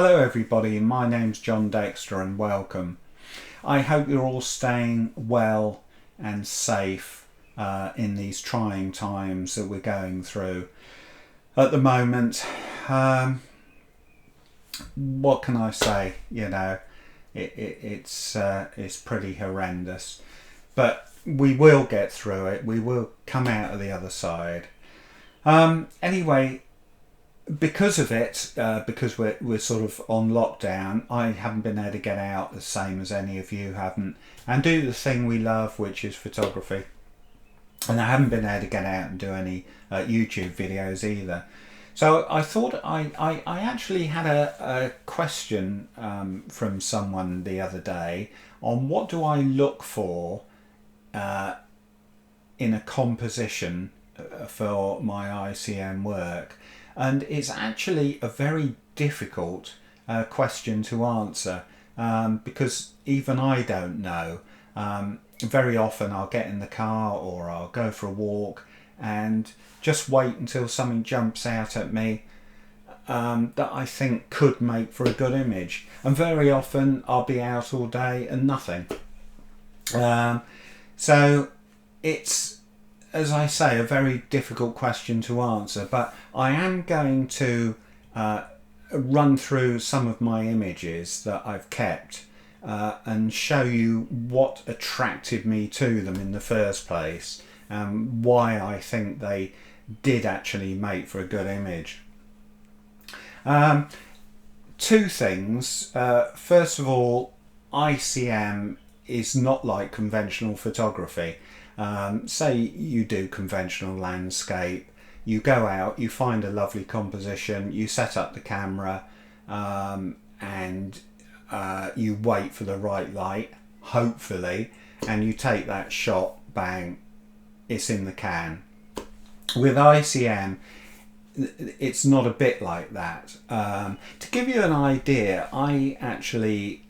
Hello everybody, my name's John Dexter and welcome. I hope you're all staying well and safe in these trying times that we're going through at the moment. What can I say? You know, it's pretty horrendous, but we will get through it. We will come out of the other side. Anyway, because of it, because we're sort of on lockdown, I haven't been able to get out the same as any of you haven't and do the thing we love, which is photography. And I haven't been able to get out and do any YouTube videos either. So I thought I actually had a question from someone the other day on what do I look for in a composition for my ICM work. And it's actually a very difficult question to answer because even I don't know. Very often I'll get in the car or I'll go for a walk and just wait until something jumps out at me that I think could make for a good image. And very often I'll be out all day and nothing. So it's, as I say, a very difficult question to answer, but I am going to run through some of my images that I've kept and show you what attracted me to them in the first place and why I think they did actually make for a good image. Two things. First of all, ICM is not like conventional photography. Say you do conventional landscape, you go out, you find a lovely composition, you set up the camera and you wait for the right light, hopefully, and you take that shot, bang, it's in the can. With ICM, it's not a bit like that. To give you an idea, I actually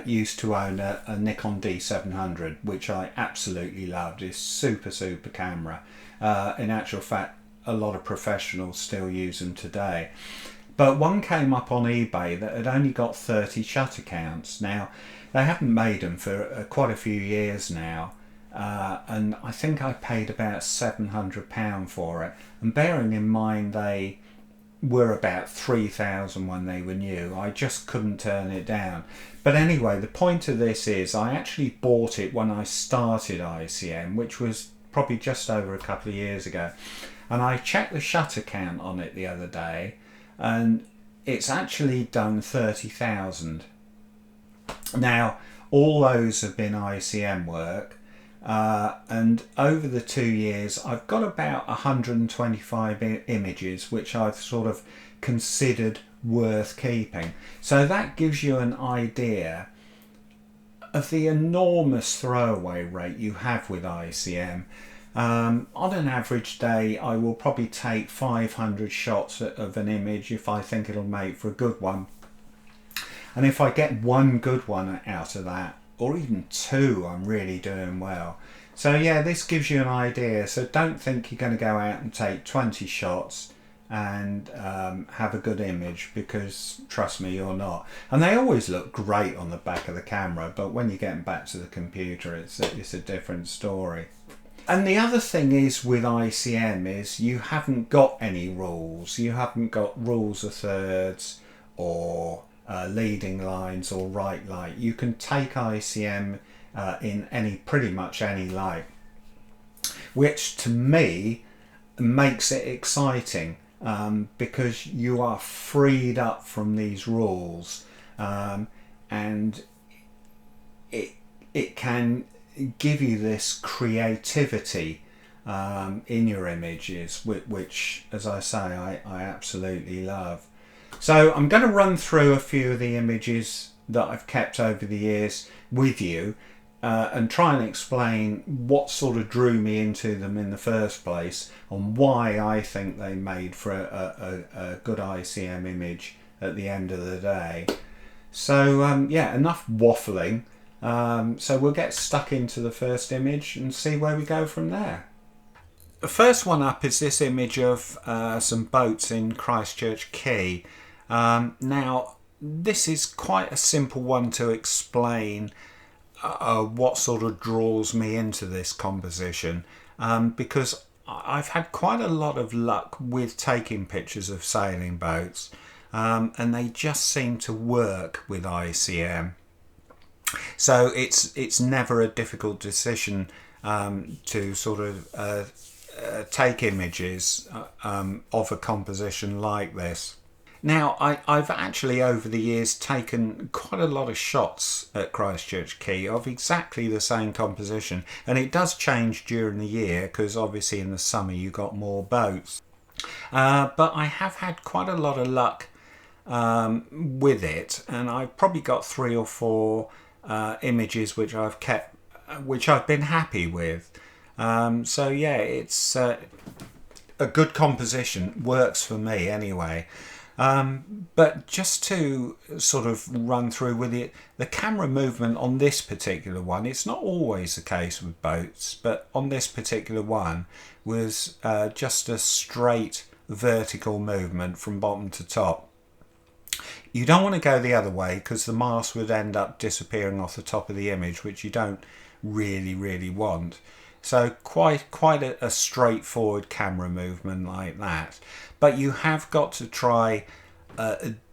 used to own a Nikon D700, which I absolutely loved. It's super camera. In actual fact, a lot of professionals still use them today. But one came up on eBay that had only got 30 shutter counts. Now, they haven't made them for quite a few years now. And I think I paid about £700 for it, and bearing in mind they were about 3,000 when they were new, I just couldn't turn it down. But anyway, the point of this is I actually bought it when I started ICM, which was probably just over a couple of years ago, and I checked the shutter count on it the other day and it's actually done 30,000. Now all those have been ICM work. And over the 2 years I've got about 125 images which I've sort of considered worth keeping. So that gives you an idea of the enormous throwaway rate you have with ICM. On an average day I will probably take 500 shots of an image if I think it'll make for a good one. And if I get one good one out of that, or even two, I'm really doing well. So yeah, this gives you an idea. So don't think you're going to go out and take 20 shots and have a good image, because trust me, you're not. And they always look great on the back of the camera, but when you're getting back to the computer, it's a different story. And the other thing is with ICM is you haven't got any rules. You haven't got rules of thirds or leading lines or right light. You can take ICM in pretty much any light, which to me makes it exciting because you are freed up from these rules, and it can give you this creativity in your images, which as I say, I absolutely love. So I'm going to run through a few of the images that I've kept over the years with you and try and explain what sort of drew me into them in the first place and why I think they made for a good ICM image at the end of the day. So yeah, enough waffling. So we'll get stuck into the first image and see where we go from there. The first one up is this image of some boats in Christchurch Quay. Now this is quite a simple one to explain what sort of draws me into this composition, because I've had quite a lot of luck with taking pictures of sailing boats, and they just seem to work with ICM. So it's never a difficult decision to sort of take images of a composition like this. Now, I've actually over the years taken quite a lot of shots at Christchurch Quay of exactly the same composition, and it does change during the year because obviously in the summer you got more boats. But I have had quite a lot of luck with it, and I've probably got 3 or 4 images which I've kept, which I've been happy with. So yeah, it's a good composition, works for me anyway. But just to sort of run through with it, the camera movement on this particular one, it's not always the case with boats, but on this particular one was just a straight vertical movement from bottom to top. You don't want to go the other way because the mask would end up disappearing off the top of the image, which you don't really want. So quite a straightforward camera movement like that. But you have got to try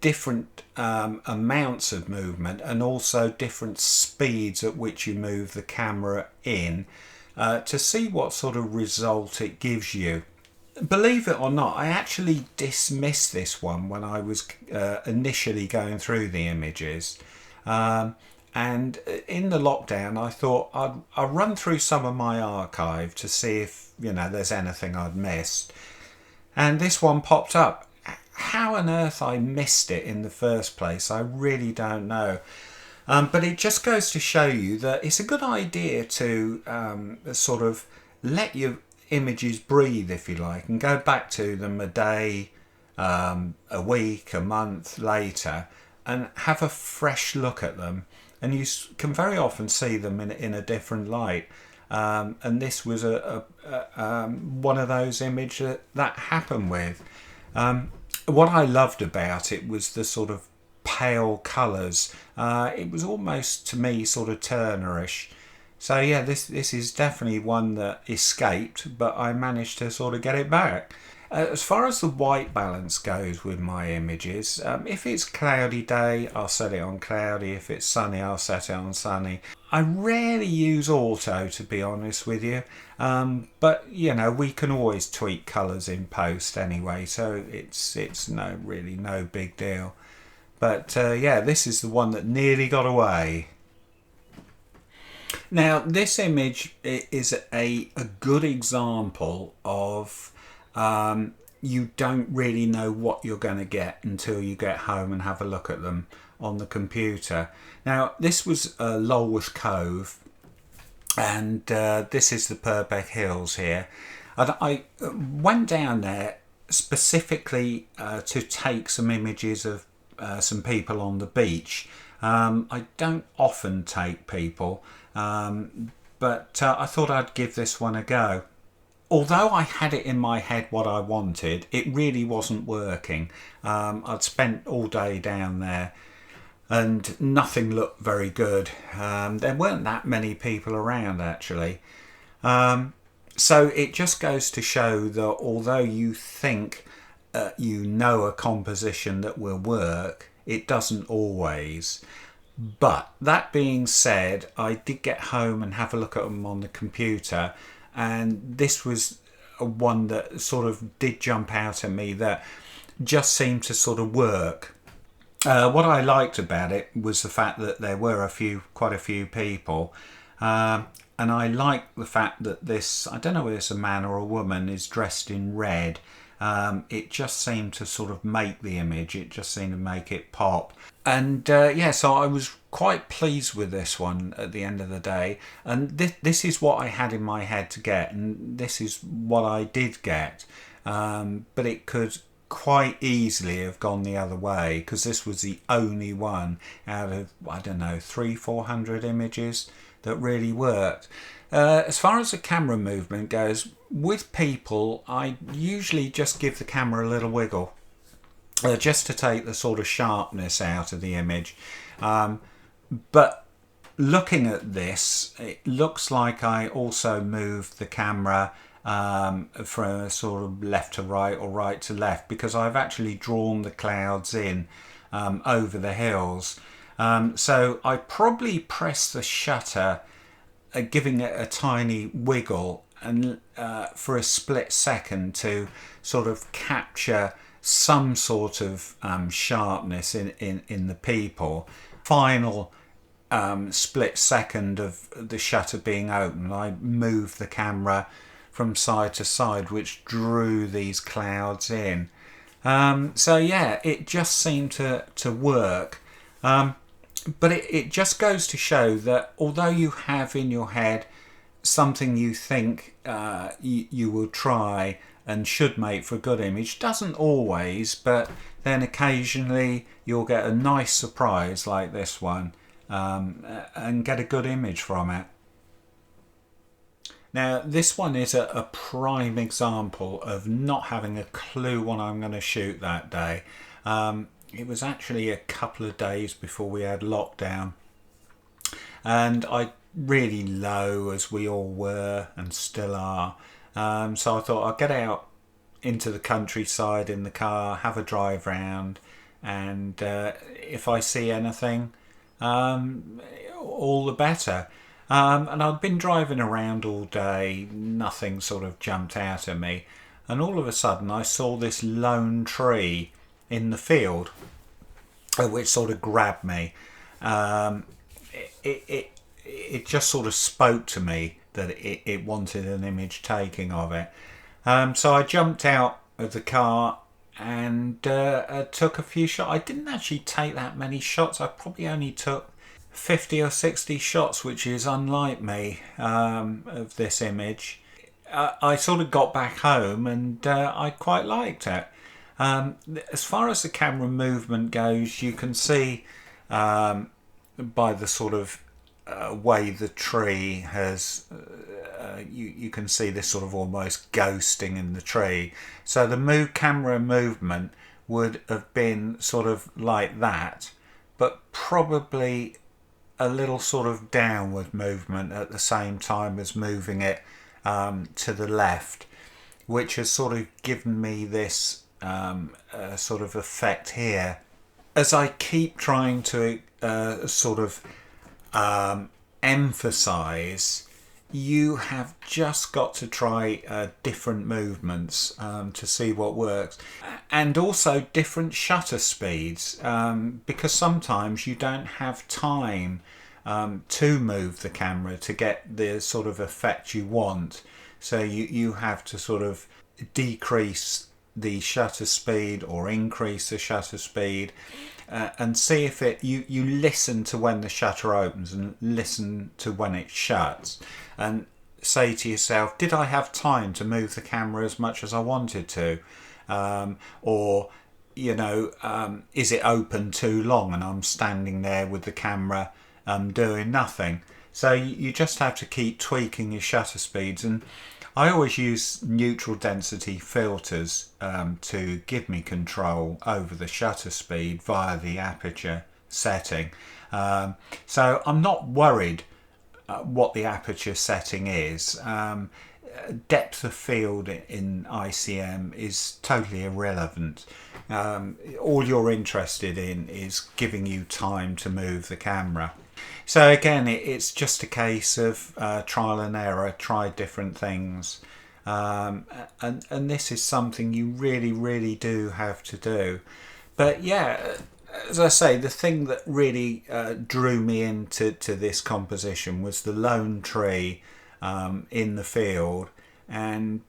different amounts of movement and also different speeds at which you move the camera in to see what sort of result it gives you. Believe it or not, I actually dismissed this one when I was initially going through the images. And in the lockdown, I thought I'd run through some of my archive to see if, you know, there's anything I'd missed. And this one popped up. How on earth I missed it in the first place, I really don't know. But it just goes to show you that it's a good idea to sort of let your images breathe, if you like, and go back to them a day, a week, a month later, and have a fresh look at them. And you can very often see them in a different light. And this was one of those images that happened with. What I loved about it was the sort of pale colours. It was almost, to me, sort of Turnerish. So yeah, this is definitely one that escaped, but I managed to sort of get it back. As far as the white balance goes with my images, if it's cloudy day, I'll set it on cloudy. If it's sunny, I'll set it on sunny. I rarely use auto, to be honest with you, but you know, we can always tweak colours in post anyway, so it's really no big deal. But yeah, this is the one that nearly got away. Now, this image is a good example of you don't really know what you're going to get until you get home and have a look at them on the computer. Now, this was Lulworth Cove, and this is the Purbeck Hills here. And I went down there specifically to take some images of some people on the beach. I don't often take people, but I thought I'd give this one a go. Although I had it in my head what I wanted, it really wasn't working. I'd spent all day down there and nothing looked very good. There weren't that many people around actually. So it just goes to show that although you think you know a composition that will work, it doesn't always. But that being said, I did get home and have a look at them on the computer, and this was one that sort of did jump out at me that just seemed to sort of work. What I liked about it was the fact that there were quite a few people, and I liked the fact that this, I don't know whether it's a man or a woman, is dressed in red. It just seemed to sort of make the image, it just seemed to make it pop. And yeah, so I was quite pleased with this one at the end of the day, and this is what I had in my head to get, and this is what I did get. But it could quite easily have gone the other way, because this was the only one out of, I don't know, 300-400 images that really worked. As far as the camera movement goes, with people I usually just give the camera a little wiggle. just to take the sort of sharpness out of the image. But looking at this, it looks like I also moved the camera from sort of left to right or right to left, because I've actually drawn the clouds in over the hills. So I probably pressed the shutter, giving it a tiny wiggle, and for a split second to sort of capture some sort of sharpness in the people. Final split second of the shutter being open, I moved the camera from side to side, which drew these clouds in. So yeah, it just seemed to work. But it just goes to show that although you have in your head something you think you will try and should make for a good image, doesn't always, but then occasionally you'll get a nice surprise like this one and get a good image from it. Now this one is a prime example of not having a clue what I'm going to shoot that day. It was actually a couple of days before we had lockdown, and I really low, as we all were and still are. So I thought I'd get out into the countryside in the car, have a drive round, and if I see anything, all the better. And I'd been driving around all day, nothing sort of jumped out at me, and all of a sudden I saw this lone tree in the field, which sort of grabbed me. It just sort of spoke to me that it wanted an image taking of it. So I jumped out of the car and took a few shots. I didn't actually take that many shots. I probably only took 50 or 60 shots, which is unlike me, of this image. I sort of got back home and I quite liked it. As far as the camera movement goes, you can see by the sort of way the tree has, you can see this sort of almost ghosting in the tree. So the camera movement would have been sort of like that, but probably a little sort of downward movement at the same time as moving it to the left, which has sort of given me this sort of effect here. As I keep trying to sort of emphasize, you have just got to try different movements to see what works, and also different shutter speeds, because sometimes you don't have time to move the camera to get the sort of effect you want, so you have to sort of decrease the shutter speed or increase the shutter speed, and see if you listen to when the shutter opens and listen to when it shuts, and say to yourself, did I have time to move the camera as much as I wanted to, or is it open too long and I'm standing there with the camera doing nothing. So you just have to keep tweaking your shutter speeds, and I always use neutral density filters to give me control over the shutter speed via the aperture setting. So I'm not worried what the aperture setting is. Depth of field in ICM is totally irrelevant. All you're interested in is giving you time to move the camera. So again, it's just a case of trial and error, try different things, and this is something you really do have to do. But yeah, as I say, the thing that really drew me into this composition was the lone tree in the field, and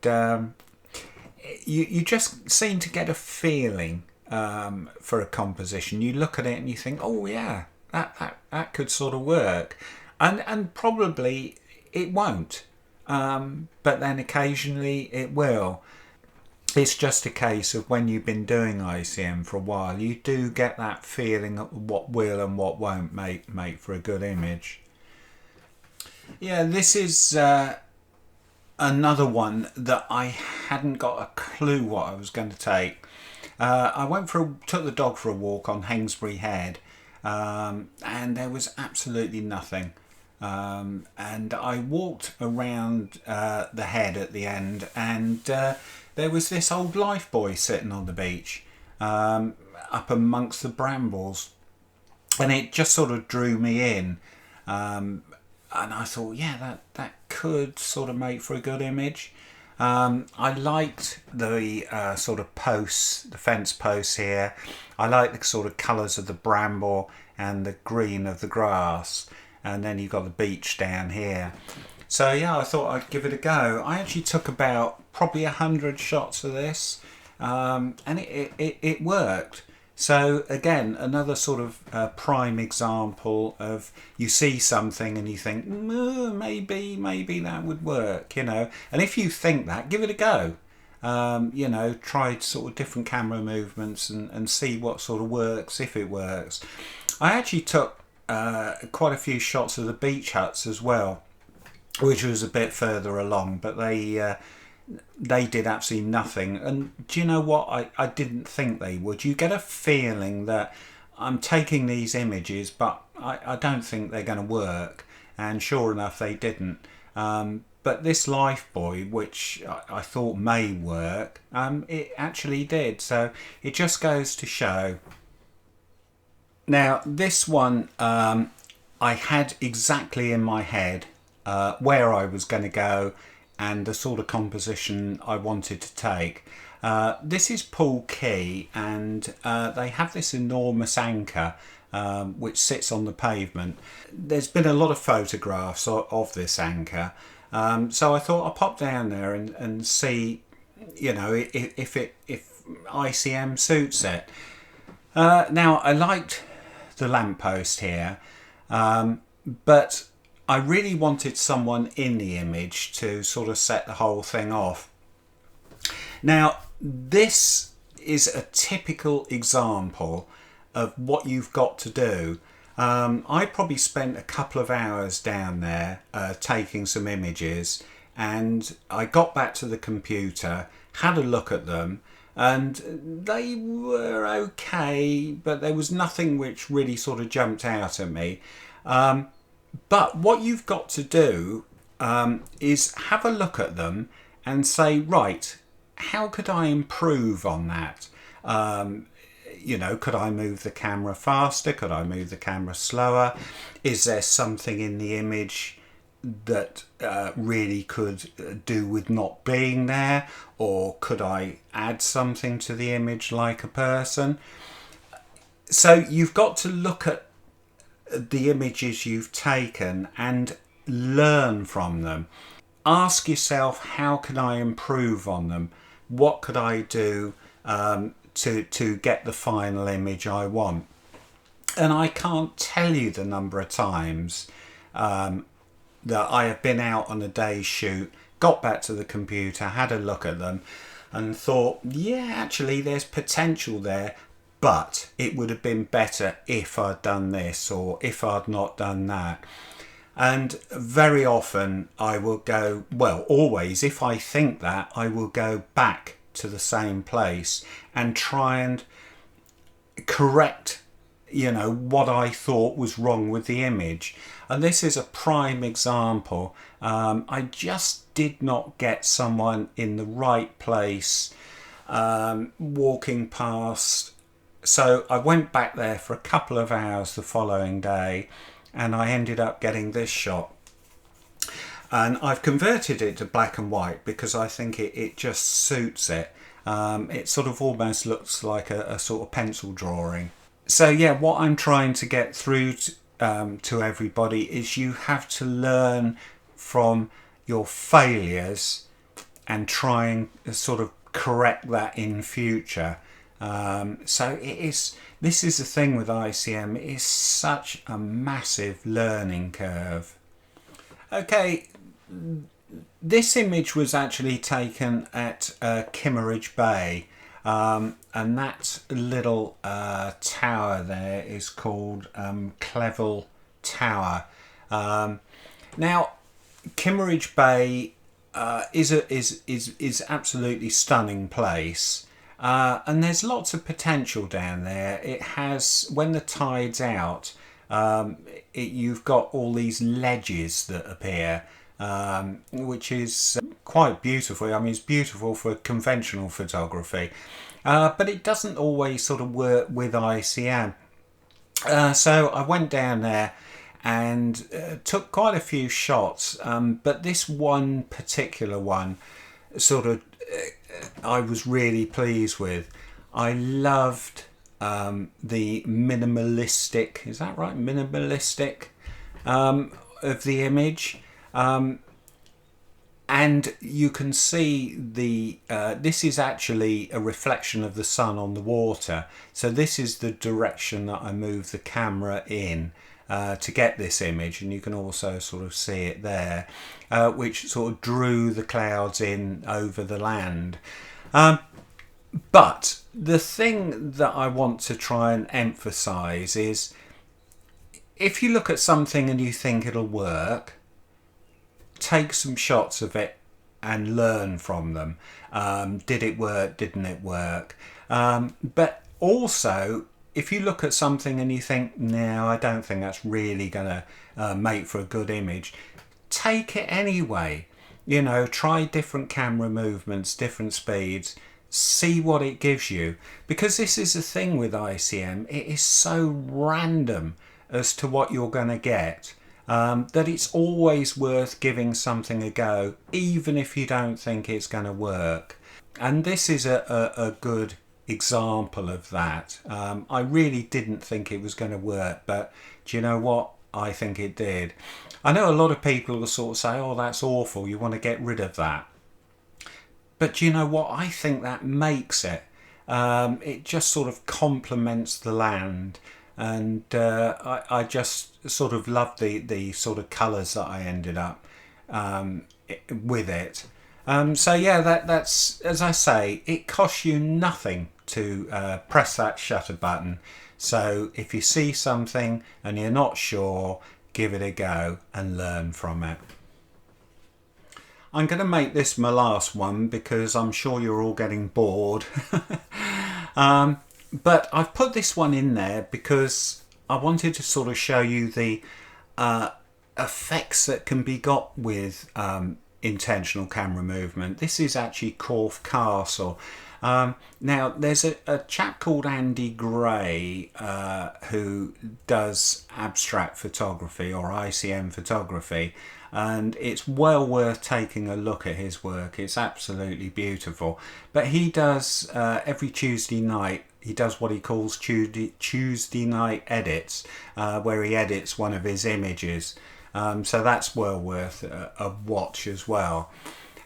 you just seem to get a feeling for a composition. You look at it and you think, oh yeah, that could sort of work, and probably it won't, but then occasionally it will. It's just a case of when you've been doing ICM for a while, you do get that feeling of what will and what won't make for a good image. Yeah, this is another one that I hadn't got a clue what I was going to take. took the dog for a walk on Hainsbury Head, and there was absolutely nothing. And I walked around the head at the end, and there was this old lifebuoy sitting on the beach, up amongst the brambles, and it just sort of drew me in. And I thought, yeah, that could sort of make for a good image. I liked the sort of posts, the fence posts here. I like the sort of colours of the bramble and the green of the grass. And then you've got the beach down here. So yeah, I thought I'd give it a go. I actually took about probably 100 shots of this, and it worked. So again, another sort of prime example of you see something and you think, maybe that would work, you know. And if you think that, give it a go. You know, try sort of different camera movements and see what sort of works, if it works. I actually took quite a few shots of the beach huts as well, which was a bit further along, but they did absolutely nothing. And do you know what? I didn't think they would. You get a feeling that I'm taking these images, but I don't think they're going to work. And sure enough, they didn't. But this lifebuoy, which I thought may work, it actually did. So it just goes to show. Now, this one, I had exactly in my head where I was going to go and the sort of composition I wanted to take. This is Pool Quay, and they have this enormous anchor which sits on the pavement. There's been a lot of photographs of this anchor, so I thought I'll pop down there and see, you know, if ICM suits it. Now, I liked the lamppost here, but I really wanted someone in the image to sort of set the whole thing off. Now, this is a typical example of what you've got to do. I probably spent a couple of hours down there taking some images, and I got back to the computer, had a look at them, and they were okay, but there was nothing which really sort of jumped out at me. But what you've got to do is have a look at them and say, right, how could I improve on that? You know, could I move the camera faster? Could I move the camera slower? Is there something in the image that really could do with not being there? Or could I add something to the image like a person? So you've got to look at the images you've taken and learn from them. Ask yourself, how can I improve on them? What could I do to get the final image I want? And I can't tell you the number of times that I have been out on a day's shoot, got back to the computer, had a look at them and thought, yeah, actually there's potential there, but it would have been better if I'd done this or if I'd not done that. And very often I will go, well, always, if I think that, I will go back to the same place and try and correct, you know, what I thought was wrong with the image. And this is a prime example. I just did not get someone in the right place walking past. So I went back there for a couple of hours the following day, and I ended up getting this shot. And I've converted it to black and white because I think it just suits it. It sort of almost looks like a sort of pencil drawing. So yeah, what I'm trying to get through to everybody is you have to learn from your failures and try and sort of correct that in future. So this is the thing with ICM, it is such a massive learning curve. Okay, this image was actually taken at Kimmeridge Bay, and that little tower there is called Clevel Tower. Now, Kimmeridge Bay is absolutely stunning place. and there's lots of potential down there. It has, when the tide's out, you've got all these ledges that appear, which is quite beautiful. I mean, it's beautiful for conventional photography, but it doesn't always sort of work with ICM. So I went down there and took quite a few shots, but this one particular one sort of I was really pleased with. I loved the minimalistic, is that right? Minimalistic of the image. And you can see the this is actually a reflection of the sun on the water. So this is the direction that I move the camera in to get this image, and you can also sort of see it there, which sort of drew the clouds in over the land. But the thing that I want to try and emphasize is, if you look at something and you think it'll work, take some shots of it and learn from them. Did it work? Didn't it work? But also, if you look at something and you think, no, I don't think that's really going to make for a good image, take it anyway. You know, try different camera movements, different speeds, see what it gives you. Because this is the thing with ICM, it is so random as to what you're going to get, that it's always worth giving something a go, even if you don't think it's going to work. And this is a good example of that. I really didn't think it was going to work, but do you know what? I think it did. I know a lot of people will sort of say, oh, that's awful, you want to get rid of that. But do you know what? I think that makes it. It just sort of complements the land. And I just sort of loved the sort of colours that I ended up with it. So yeah, that's, as I say, it costs you nothing to press that shutter button. So if you see something and you're not sure, give it a go and learn from it. I'm going to make this my last one because I'm sure you're all getting bored. But I've put this one in there because I wanted to sort of show you the effects that can be got with intentional camera movement. This is actually Corfe Castle. Now there's a chap called Andy Gray who does abstract photography or ICM photography, and it's well worth taking a look at his work. It's absolutely beautiful. But he does every Tuesday night, he does what he calls Tuesday night edits, where he edits one of his images. So that's well worth a watch as well.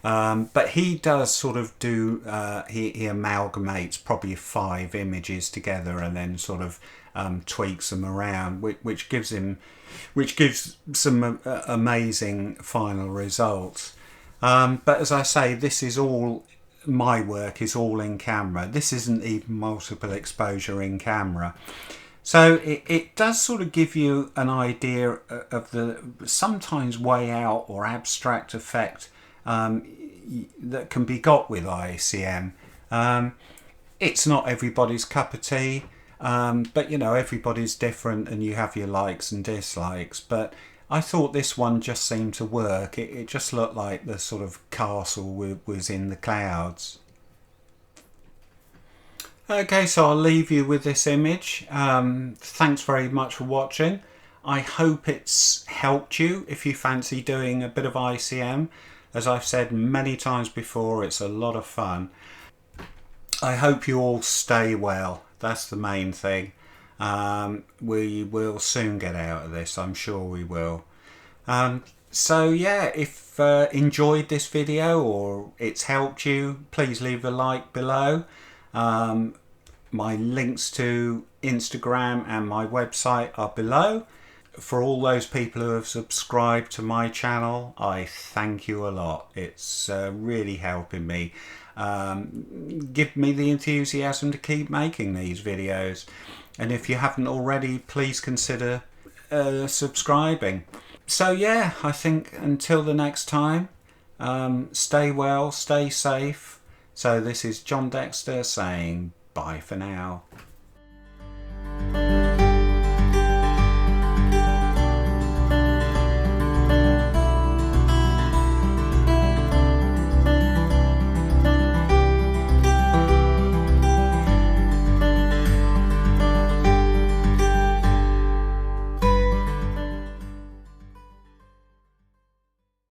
But he does sort of do, he amalgamates probably 5 images together and then sort of tweaks them around, which gives some amazing final results. But as I say, this is all, my work is all in camera. This isn't even multiple exposure in camera. So it does sort of give you an idea of the sometimes way out or abstract effect that can be got with ICM. It's not everybody's cup of tea, but you know, everybody's different and you have your likes and dislikes. But I thought this one just seemed to work. It just looked like the sort of castle was in the clouds. Okay, so I'll leave you with this image. Thanks very much for watching. I hope it's helped you if you fancy doing a bit of ICM. As I've said many times before, it's a lot of fun. I hope you all stay well. That's the main thing. We will soon get out of this. I'm sure we will. So yeah, if enjoyed this video or it's helped you, please leave a like below. My links to Instagram and my website are below. For all those people who have subscribed to my channel, I thank you a lot. It's really helping me, give me the enthusiasm to keep making these videos. And if you haven't already, please consider subscribing. So yeah, I think until the next time, stay well, stay safe, So this is John Dexter saying bye for now.